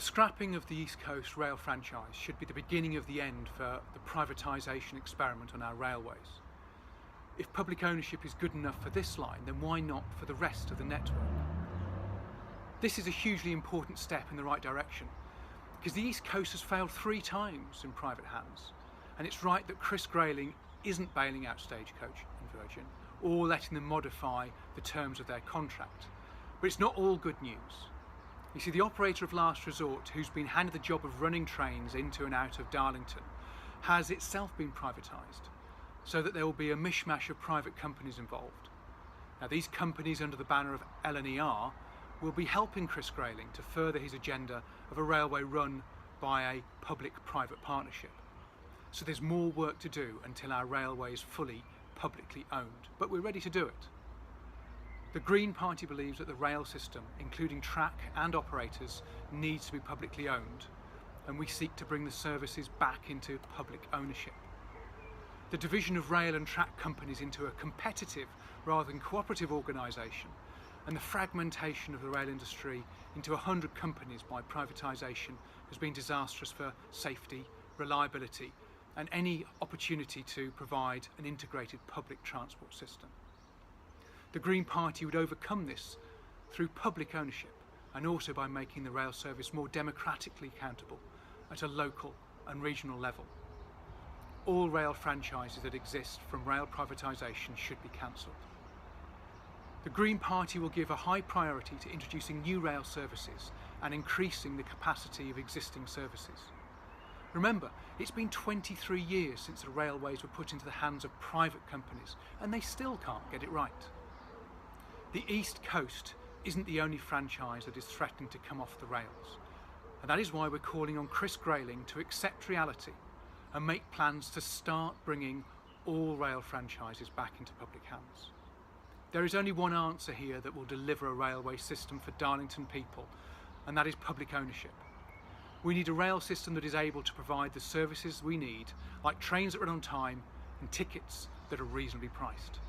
The scrapping of the East Coast rail franchise should be the beginning of the end for the privatisation experiment on our railways. If public ownership is good enough for this line, then why not for the rest of the network? This is a hugely important step in the right direction, because the East Coast has failed 3 times in private hands, and it's right that Chris Grayling isn't bailing out Stagecoach and Virgin or letting them modify the terms of their contract. But it's not all good news. You see, the operator of last resort, who's been handed the job of running trains into and out of Darlington, has itself been privatised, so that there will be a mishmash of private companies involved. Now, these companies under the banner of LNER will be helping Chris Grayling to further his agenda of a railway run by a public-private partnership. So there's more work to do until our railway is fully publicly owned, but we're ready to do it. The Green Party believes that the rail system, including track and operators, needs to be publicly owned, and we seek to bring the services back into public ownership. The division of rail and track companies into a competitive rather than cooperative organisation, and the fragmentation of the rail industry into 100 companies by privatisation has been disastrous for safety, reliability, and any opportunity to provide an integrated public transport system. The Green Party would overcome this through public ownership and also by making the rail service more democratically accountable at a local and regional level. All rail franchises that exist from rail privatisation should be cancelled. The Green Party will give a high priority to introducing new rail services and increasing the capacity of existing services. Remember, it's been 23 years since the railways were put into the hands of private companies, and they still can't get it right. The East Coast isn't the only franchise that is threatening to come off the rails, and that is why we're calling on Chris Grayling to accept reality and make plans to start bringing all rail franchises back into public hands. There is only one answer here that will deliver a railway system for Darlington people, and that is public ownership. We need a rail system that is able to provide the services we need, like trains that run on time and tickets that are reasonably priced.